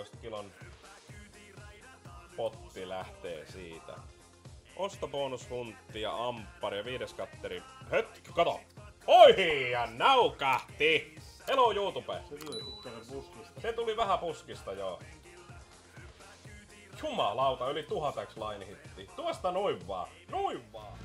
15 kilon potti lähtee siitä. Ostobonushuntti ja amppari ja 5. katteri. Hetki, kato! Oi, ja naukahti! Hello YouTube! Se tuli vähän puskista, joo. Jumalauta, yli 1000 line hitti. Tuosta noin vaan. Noin vaan.